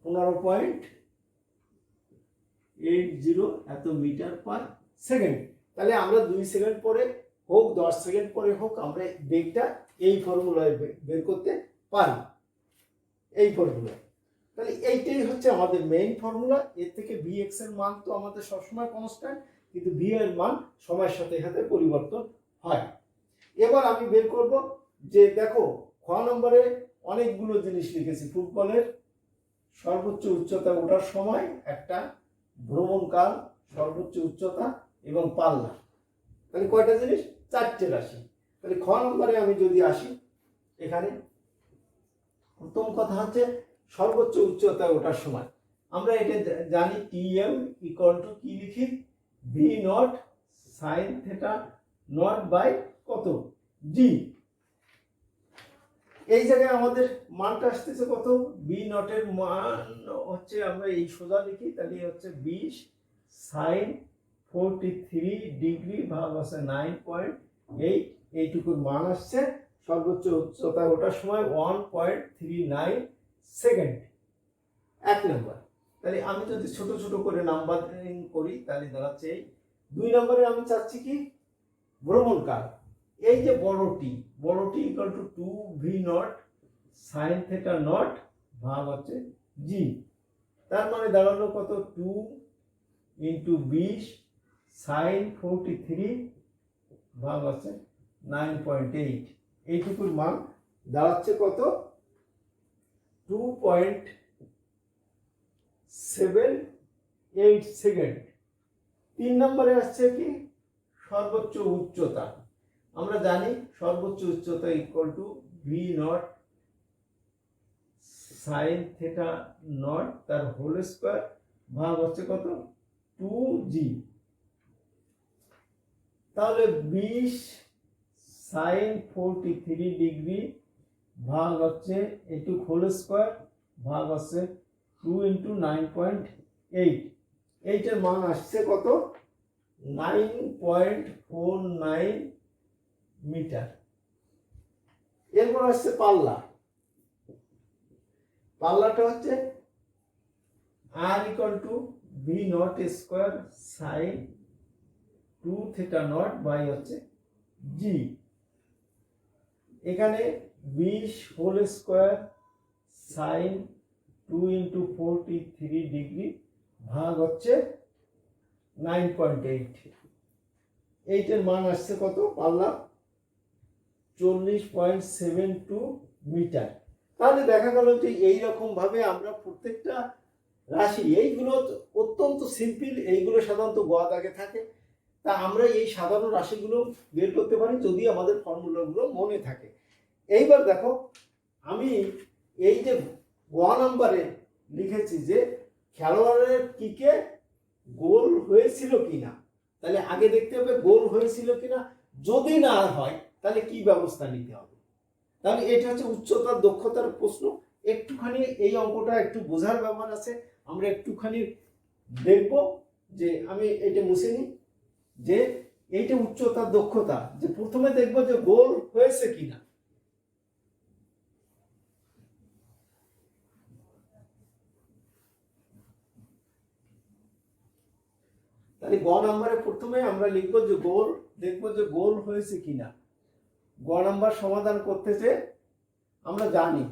15.80 এত মিটার পার সেকেন্ড। তাহলে আমরা 2 সেকেন্ড পরে হোক 10 সেকেন্ড পরে হোক আমরা বেগটা এই ফর্মুলায় বের করতে পারি, এই ফর্মুলা। তাহলে এইটাই হচ্ছে আমাদের মেইন ফর্মুলা। এর থেকে Vx এর মান তো আমাদের সবসময় কনস্ট্যান্ট, কিন্তু V এর মান সময়ের সাথে সাথে পরিবর্তন হয়। এবার আমি বের করব যে দেখো খ নম্বরে অনেকগুলো জিনিস লিখেছি। ফুটবলের সর্বোচ্চ উচ্চতা ওঠার সময়, একটা ভ্রমণকাল, সর্বোচ্চ উচ্চতা এবং পাল্লা। তাহলে কয়টা জিনিস? 4টে রাশি। তাহলে খ নম্বরে আমি যদি আসি, এখানে প্রথম কথা হচ্ছে সর্বোচ্চ উচ্চতা ওঠার সময়। আমরা এটা জানি Tm = কি লিখি? v0 sin θ নট বাই কত? g। এই জায়গায় আমাদের মানটা আসতেছে কত? v0 এর মান হচ্ছে, আমরা এই সোজা লিখি, তাহলে হচ্ছে 20 sin 43 ডিগ্রি ভাগ আছে 9.8। এইটুকুর মান আসছে সর্বোচ্চ উচ্চতা ওঠার সময় 1.39 সেকেন্ড। 1 নম্বর। তাহলে আমি যদি ছোট ছোট করে নাম্বারিং করি তাহলে দাঁড়াচ্ছে এই। 2 নম্বরে আমি চাচ্ছি কি? ভ্রমণকাল। এই যে বড় টি = 2v0 sin θ নট ভাগ হচ্ছে g। তার মানে দাঁড়ালো কত? 2 × 20 sin 43 ভাগ হচ্ছে 9.8। এইটুকুর মান দাঁড়াচ্ছে কত? 2.78 সেকেন্ড। 3 নম্বরে আসছে কি? সর্বোচ্চ উচ্চতা। আমরা জানি সর্বোচ্চ উচ্চতা = v0 sin θ নট তার হোল স্কোয়ার ভাগ হচ্ছে কত? 2g। তাহলে 20 sin 43 ডিগ্রি ভাগ হচ্ছে একটু হোল স্কোয়ার ভাগ হচ্ছে 2 × 9.8। এইটার মান আসছে কত? 9.49 মিটার। এরপর আসছে পাল্লা। পাল্লাটা হচ্ছে r = v0 square sin 2 θ naught by হচ্ছে g। এখানে 20 হোল স্কোয়ার sin 2 × 43 ডিগ্রি ভাগ হচ্ছে 9.8। এইটার মান আসছে কত? পাল্লা 40.72 মিটার। তাহলে দেখা গেল যে এইরকম ভাবে আমরা প্রত্যেকটা রাশি, এইগুলো অত্যন্ত সিম্পল, এইগুলো সাধারণত গ দাগে থাকে, তা আমরা এই সাধারণ রাশিগুলো বের করতে পারি যদি আমাদের ফর্মুলাগুলো মনে থাকে। এইবার দেখো আমি এই যে গ নাম্বারে লিখেছি যে খেলোয়াড়ের কিকে গোল হয়েছিল কিনা, তাহলে আগে দেখতে হবে গোল হয়েছিল কিনা। যদি না হয় তাহলে কি ব্যবস্থা নিতে হবে। তাহলে এটা হচ্ছে উচ্চতার দক্ষতার প্রশ্ন। একটুখানি এই অঙ্কটা একটু বোঝার ব্যাপার আছে, আমরা একটুখানি দেখব যে আমি এটা মুছে নিই যে এইটা উচ্চতার দক্ষতা, যে প্রথমে দেখব যে গোল হয়েছে কিনা। তাহলে গ নাম্বারে প্রথমে আমরা লিখবো যে গোল, দেখবো যে গোল হয়েছে কিনা। গ নাম্বার সমাধান করতেছে আমরা জানি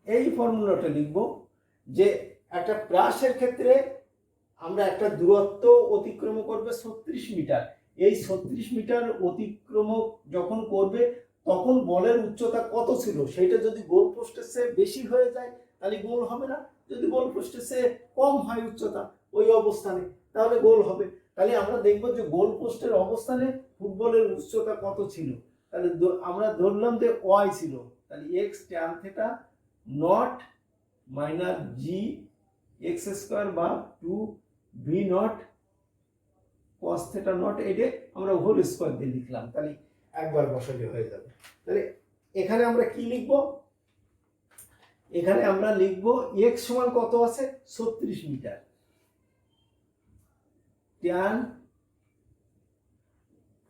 এই ফর্মুলাটা লিখব যে একটা প্রাসের ক্ষেত্রে আমরা একটা দূরত্ব অতিক্রম করবে 36 মিটার। এই 36 মিটার অতিক্রম যখন করবে তখন বলের উচ্চতা কত ছিল সেটা যদি গোল পোস্টের চেয়ে বেশি হয়ে যায় তাহলে গোল হবে না, যদি গোল পোস্টের চেয়ে কম হয় উচ্চতা ওই অবস্থানে তাহলে গোল হবে। তাহলে আমরা দেখব যে গোল পোস্টের অবস্থানে ফুটবলের উচ্চতা কত ছিল। তাহলে আমরা ধরলাম যে ওয়াই ছিল, তাহলে x tan theta naught minus g x square বা 2 V naught cos theta not, এটা আমরা হোল স্কোয়ার দিয়ে লিখলাম। তাহলে একবার বসালে হয়ে যাবে। তাহলে এখানে আমরা কি লিখব, এখানে আমরা লিখব এক্স সমান কত আছে 36 metre, tan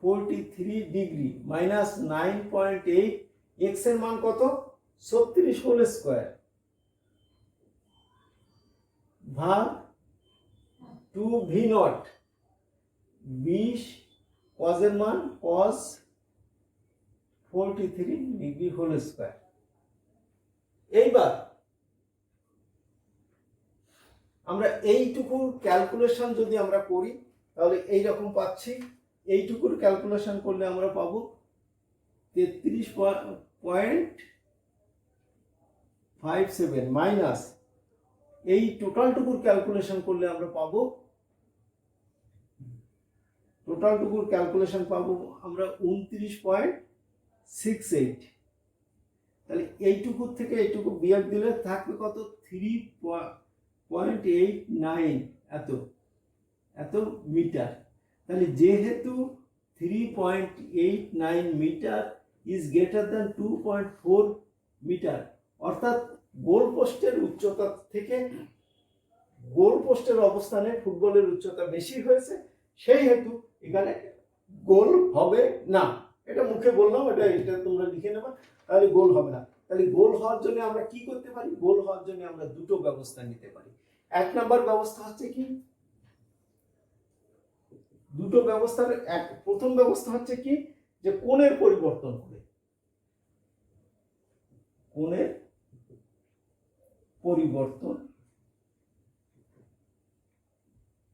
43 degree minus 9.8, x এর মান কত 36 হোল স্কোয়ার ভাগ 2 ভি নট 20 কজ এর মান কস 43 ডিগ্রি হোল স্কোয়ার। এইবার আমরা এইটুকুর ক্যালকুলেশন যদি আমরা করি তাহলে এই রকম পাচ্ছি। এইটুকুর ক্যালকুলেশন করলে আমরা পাবো 33.57 মাইনাস এই টোটালটুকুর ক্যালকুলেশন করলে আমরা পাবো, টোটালটুকুর ক্যালকুলেশন পাবো আমরা 29.68। তাহলে এইটুকুর থেকে এইটুকু বিয়োগ দিলে থাকবে কত 3.89 এত মিটার। তাহলে যেহেতু 3.89 metre is greater than 2.4 metre, অর্থাৎ গোল পোস্টের উচ্চতা থেকে গোল পোস্টের অবস্থানে ফুটবলের উচ্চতা বেশি হয়েছে, সেই হেতু এখানে গোল হবে না। এটা মুখে বললাম, এটা তোমরা লিখে নেবা, তাহলে গোল হবে না। তাহলে গোল হওয়ার জন্য আমরা কি করতে পারি, গোল হওয়ার জন্য আমরা দুটো ব্যবস্থা নিতে পারি। এক নাম্বার ব্যবস্থা হচ্ছে কি, দুটো ব্যবস্থার প্রথম ব্যবস্থা হচ্ছে কি যে কোণের পরিবর্তন করে, কোণের পরিবর্তন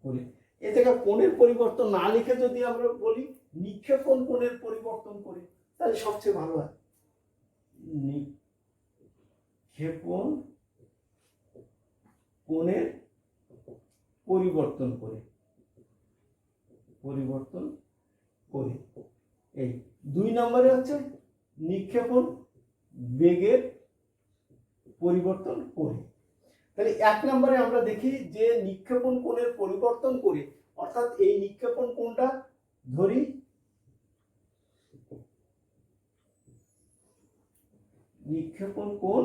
করে। এ থেকে কোণের পরিবর্তন না লিখে যদি আমরা বলি নিক্ষেপণ কোণের পরিবর্তন করে তাহলে সবচেয়ে ভালো হয়। নিক্ষেপণ কোণের পরিবর্তন করে, এই 2 নম্বরে হচ্ছে নিক্ষেপণ বেগের পরিবর্তন করে। তাহলে 1 নম্বরে আমরা দেখি যে নিক্ষেপণ কোণের পরিবর্তন করে, অর্থাৎ এই নিক্ষেপণ কোণটা ধরি নিক্ষেপণ কোণ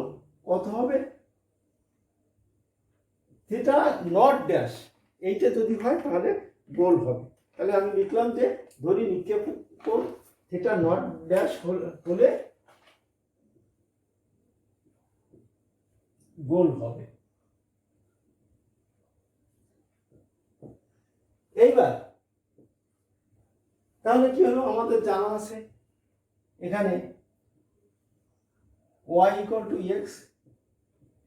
কত হবে থিটা নট ড্যাশ, এইটা যদি হয় তাহলে গোল হবে। তাহলে আমি লিখলাম যে ধরি নিক্ষেপণ কোণ থিটা নট ড্যাশ হলে গোল হবে। এইবার তাহলে কি হলো, আমাদের জানা আছে এখানে y equal to x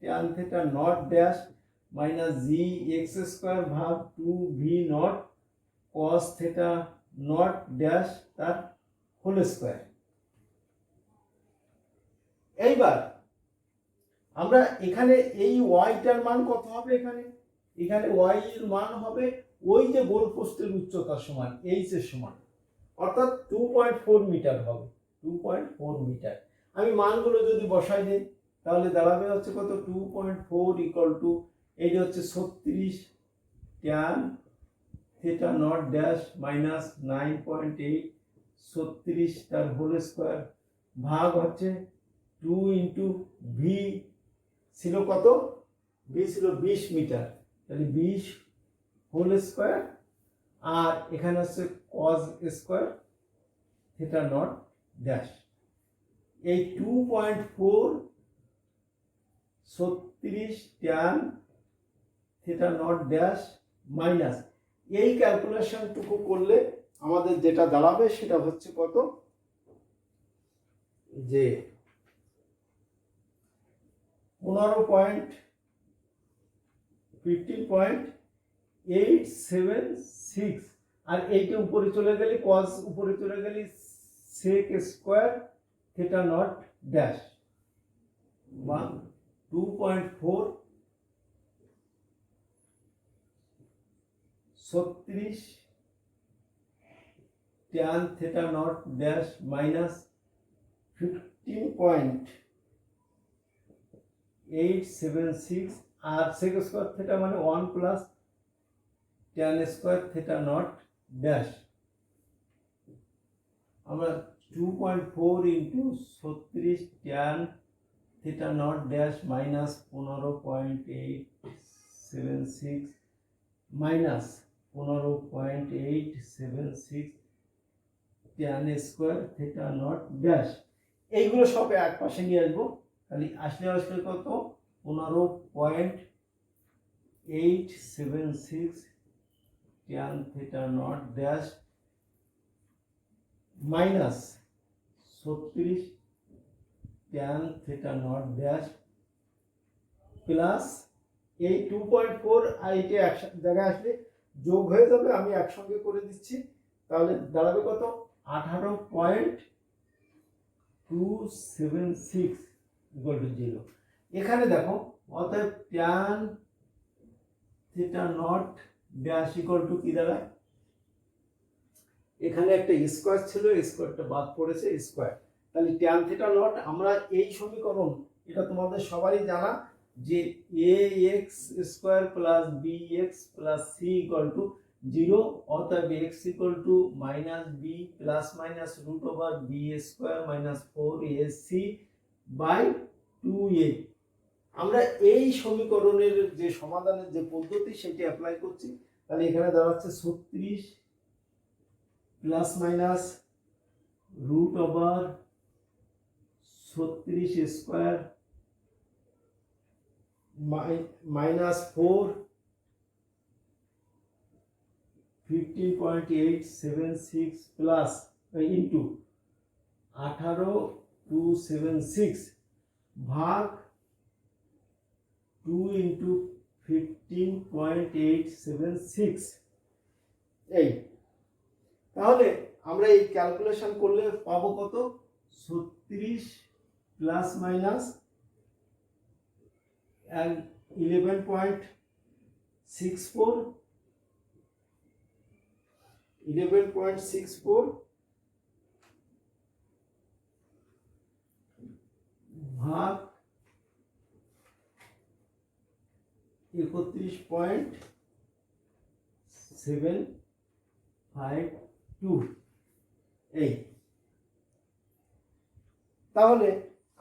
tan theta not dash minus g x square ভাগ 2 v not cos theta not dash তার হোল স্কয়ার। এইবার আমরা এখানে এই y টার মান কত হবে, এখানে y এর মান হবে ওই যে গোল পোস্টের উচ্চতার সমান h এর সমান, অর্থাৎ 2.4 মিটার হবে, 2.4 মিটার। আমি মানগুলো যদি বসাই দিই তাহলে দাঁড়াবে হচ্ছে কত, 2.4 ইকুয়াল টু, এই যে হচ্ছে 36 tan theta not dash minus 9.8 36 তার হোল স্কোয়ার ভাগ হচ্ছে 2 ইন্টু ভি ছিল কত, ভি ছিল 20 মিটার, তাহলে 20 হোল স্কোয়ার, আর এখানে হচ্ছে cos square theta not dash. এই 2.4 36 tan theta not dash minus, এই ক্যালকুলেশনটুকু করলে আমাদের যেটা দাঁড়াবে সেটা হচ্ছে কত, যে 15.876, আর এইটা উপরে চলে গেলে কজ উপরে চলে গেলে sec square theta not dash বা 2.4 36 tan theta not dash minus 15.876, আর সেক স্কোয়ার থিটা মানে 1 plus tan square theta not dash. আমরা 2.4 into 36 tan theta not dash minus 15.876 minus 15.876 tan square theta not dash, এইগুলো সব এক পাশে নিয়ে আসবো, তাহলে আসলে কত, 15.876 tan theta not dash minus 36 tan theta not dash plus এই 2.4 আর এইটা এক জায়গায় আসলে যোগ হয়ে যাবে, আমি একসঙ্গে করে দিচ্ছি, তাহলে দাঁড়াবে কত, 18.276 ইকুয়াল টু 0। এখানে দেখো, অতএব tan theta not dash equal to কি দাঁড়ায়, এখানে একটা স্কোয়ার ছিল, স্কোয়ারটা বাদ পড়েছে স্কোয়ার, তাহলে ট্যান থিটা নট, আমরা এই সমীকরণ, এটা তোমাদের সবারই জানা যে ax square plus bx plus c equal to 0, অতএব x equal to minus b plus minus root over b square minus 4ac by 2a। আমরা এই সমীকরণের যে সমাধানের যে পদ্ধতি সেটি অ্যাপ্লাই করছি, তাহলে এখানে দাঁড়াচ্ছে 36 plus minus root over 36 square minus 4 15.876 plus into 18276 ভাগ 2 ইন্টু 15.876, এই, তাহলে আমরা এই ক্যালকুলেশন করলে পাবো কত, 36 প্লাস মাইনাস 11.64 ভাগ 31.752, এই। তাহলে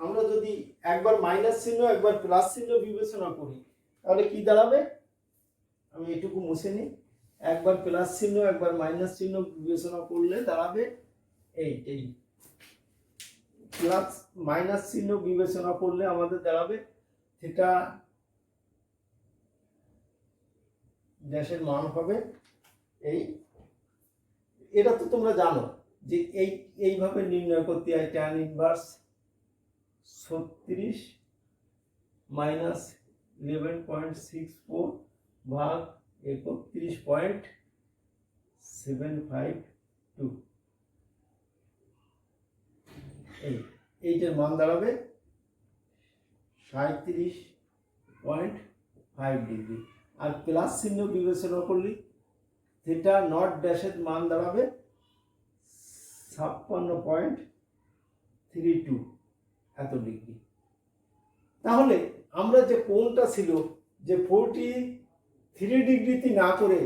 আমরা যদি একবার মাইনাস চিহ্ন একবার প্লাস চিহ্ন বিবেচনা করি তাহলে কি দাঁড়াবে, আমি এটুকু মুছে নিই, একবার প্লাস চিহ্ন একবার মাইনাস চিহ্ন বিবেচনা করলে দাঁড়াবে এই প্লাস মাইনাস চিহ্ন বিবেচনা করলে আমাদের দাঁড়াবে থিটা ড্যাশের মান হবে এই, এটা তো তোমরা জানো যে এইভাবে নির্ণয় করতে হয়, ট্যান ইনভার্স 36 মাইনাস 11.64 ভাগ 31.752, এইটার মান দাঁড়াবে 37.5 ডিগ্রি। আর প্লাস চিহ্ন বিবেচনা করলে থিটা নট ড্যাশের মান দাঁড়াবে 56.32 এত ডিগ্রি। তাহলে আমরা যে কোণটা ছিল যে 43 ডিগ্রিতে না করে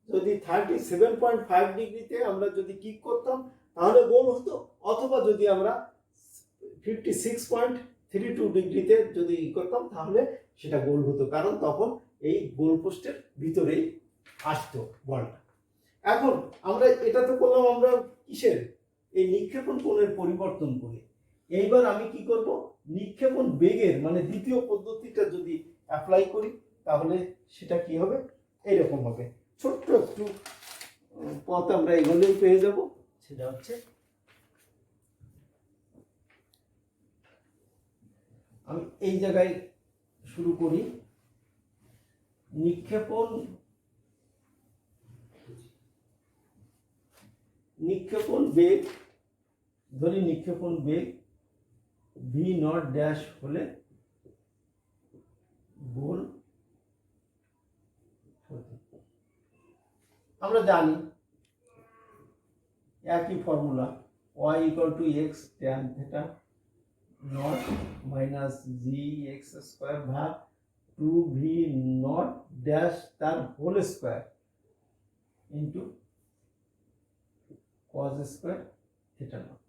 যদি 37.5 ডিগ্রিতে আমরা যদি কিক করতাম তাহলে গোল হতো, অথবা যদি আমরা 56.32 ডিগ্রিতে যদি করতাম তাহলে সেটা গোল হতো, কারণ তখন এই গোল পোস্টের ভিতরেই আসতো বলটা। এখন আমরা এটা তো করলাম আমরা কিসের, এই নিক্ষেপণ কোণের পরিবর্তন করে। এইবার আমি কি করব, নিক্ষেপণ বেগের মানে দ্বিতীয় পদ্ধতিটা যদি অ্যাপ্লাই করি তাহলে সেটা কি হবে, এইরকম হবে। ছোট্ট একটু পথ আমরা এগুলোই পেয়ে যাব, সেটা হচ্ছে আমি এই জায়গায় শুরু করি। নিক্ষেপণ বেগ, ধরি নিক্ষেপণ বেগ ভি নট ড্যাশ হলে গোল আমরা জানি একই formula, y equal to x tan theta naught minus g x square ভাগ 2v নট ড্যাশ তার whole square into cos square theta naught.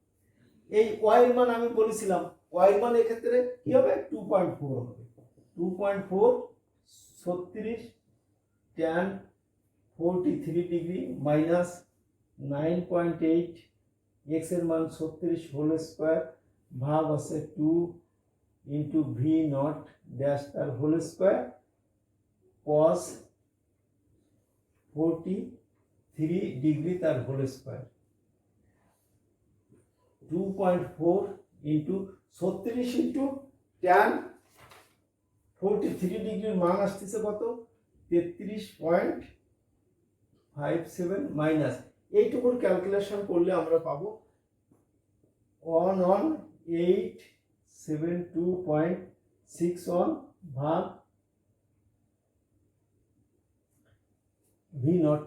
এই y এর মান আমি বলেছিলাম, y এর মান এক্ষেত্রে কি হবে, 2.4 হবে। 2.4 36 tan 43 ডিগ্রি মাইনাস 9.8 x এর মান 36 হোল স্কোয়ার ভাগ আছে 2 ইন্টু ভি নট ড্যাশ তার হোল স্কোয়ার cos 43 ডিগ্রি তার whole square 2.4 into 36 into tan 43 ডিগ্রির মান আসতেছে কত, 33.57 মাইনাস এইটুকুর ক্যালকুলেশন করলে আমরা পাবো 11872.61 ভাগ ভি নট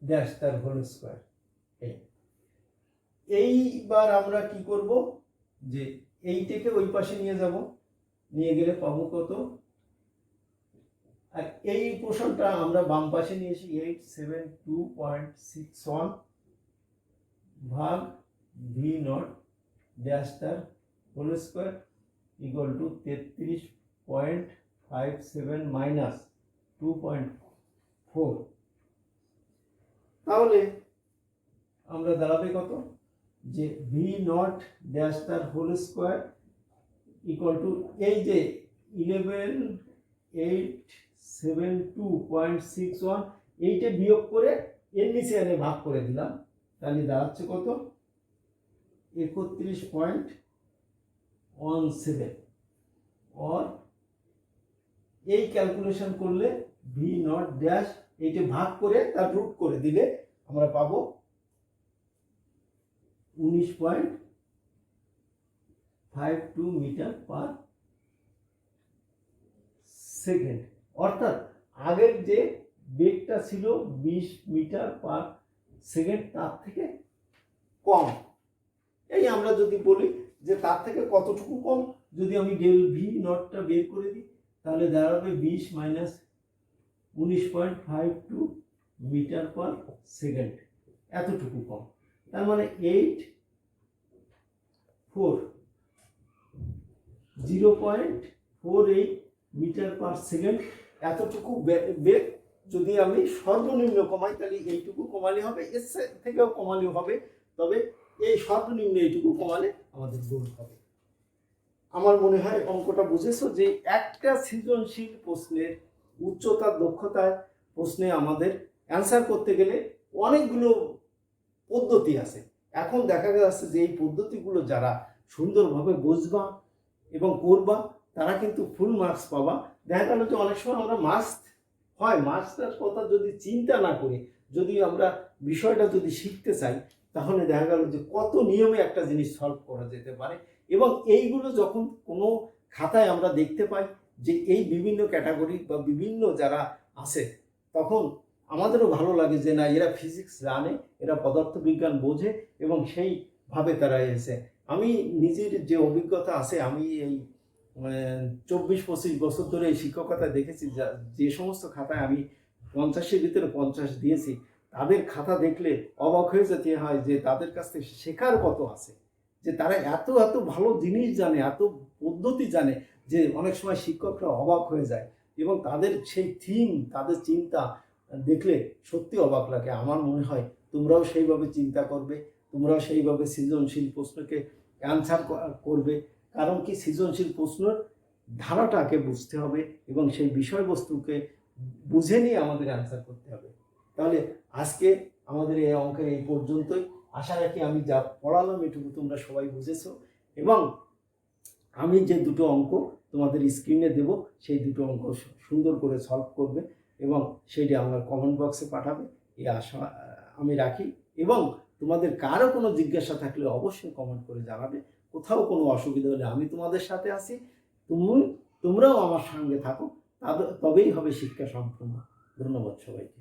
ড্যাশ তার হোল স্কোয়ার। এইবার আমরা কি করব, যে এইটাকে ওই পাশে নিয়ে যাব, নিয়ে গেলে পাবো কত, আর এই পোর্শনটা আমরা বাম পাশে নিয়ে এসে 872.61 ভাগ ভি নট ড্যাশ তার whole square equal to 33.57 minus 2.4। তাহলে আমরা দাঁড়াবে কত, যে ভি নট ড্যাশ তার হোল স্কোয়ার ইকুয়াল টু এই যে 11872.61 এইটা বিয়োগ করে এর নিচে এনে ভাগ করে দিলাম, তাহলে দাঁড়াচ্ছে কত 31.17। और এই ক্যালকুলেশন করলে ভি নট ড্যাশ এইটা ভাগ করে তার রুট করে দিলে আমরা পাবো 19.52 মিটার পার সেকেন্ড। অর্থাৎ আগের যে বেগটা ছিল 20 মিটার পার সেকেন্ড তার থেকে কম। এই আমরা যদি বলি যে তার থেকে কতটুকু কম, যদি আমি ডেল ভি নটটা বের করে দিই তাহলে দাঁড়াবে 20 মাইনাস 19.52 মিটার পার সেকেন্ড, এতটুকু কম। তার মানে 0.48 মিটার পার সেকেন্ড এতটুকু বেগ যদি আমি সর্বনিম্ন কমাই তাহলে এইটুকু কমালে হবে, এর থেকেও কমালেও হবে, তবে এই সর্বনিম্ন এইটুকু কমালে আমাদের গোল হবে। আমার মনে হয় অঙ্কটা বুঝেছো যে একটা সৃজনশীল প্রশ্নের উচ্চতার দক্ষতার প্রশ্নে আমাদের অ্যান্সার করতে গেলে অনেকগুলো পদ্ধতি আছে। এখন দেখা যাচ্ছে যে এই পদ্ধতিগুলো যারা সুন্দরভাবে বুঝবা এবং করবা তারা কিন্তু ফুল মার্কস পাবা। দেখা গেল যে অনেক সময় আমরা মার্কসটার কথা যদি চিন্তা না করে যদি আমরা বিষয়টা যদি শিখতে চাই তাহলে দেখা গেল যে কত নিয়মে একটা জিনিস সলভ করা যেতে পারে। এবং এইগুলো যখন কোনো খাতায় আমরা দেখতে পাই যে এই বিভিন্ন ক্যাটাগরি বা বিভিন্ন যারা আছে তখন আমাদেরও ভালো লাগে যে না এরা ফিজিক্স জানে, এরা পদার্থবিজ্ঞান বোঝে এবং সেইভাবে তারা এসে। আমি নিজের যে অভিজ্ঞতা আছে, আমি এই 24-25 বছর ধরে এই শিক্ষকতা দেখেছি, যে সমস্ত খাতায় আমি 50-এর ভিতরে 50 দিয়েছি, তাদের খাতা দেখলে অবাক হয়ে যেতে হয় যে তাদের কাছ থেকে শেখার কত আছে, যে তারা এত এত ভালো জিনিস জানে, এত পদ্ধতি জানে যে অনেক সময় শিক্ষকরা অবাক হয়ে যায়। এবং তাদের সেই থিম, তাদের চিন্তা দেখলে সত্যি অবাক লাগে। আমার মনে হয় তোমরাও সেইভাবে চিন্তা করবে, তোমরাও সেইভাবে সৃজনশীল প্রশ্নকে অ্যান্সার করবে। কারণ কি, সৃজনশীল প্রশ্নের ধারাটাকে বুঝতে হবে এবং সেই বিষয়বস্তুকে বুঝে নিয়ে আমাদের অ্যান্সার করতে হবে। তাহলে আজকে আমাদের এই অঙ্কের এই পর্যন্তই। আশা রাখি আমি যা পড়ালাম এটুকু তোমরা সবাই বুঝেছো, এবং আমি যে দুটো অঙ্ক তোমাদের স্ক্রিনে দেব সেই দুটো অঙ্ক সুন্দর করে সলভ করবে এবং সেইটি আমার কমেন্ট বক্সে পাঠাবে, এই আশা আমি রাখি। এবং তোমাদের কারো কোনো জিজ্ঞাসা থাকলে অবশ্যই কমেন্ট করে জানাবে। কোথাও কোনো অসুবিধা হলে আমি তোমাদের সাথে আছি, তোমরাও আমার সঙ্গে থাকো, তবেই হবে শিক্ষা সম্পূর্ণ। ধন্যবাদ সবাইকে।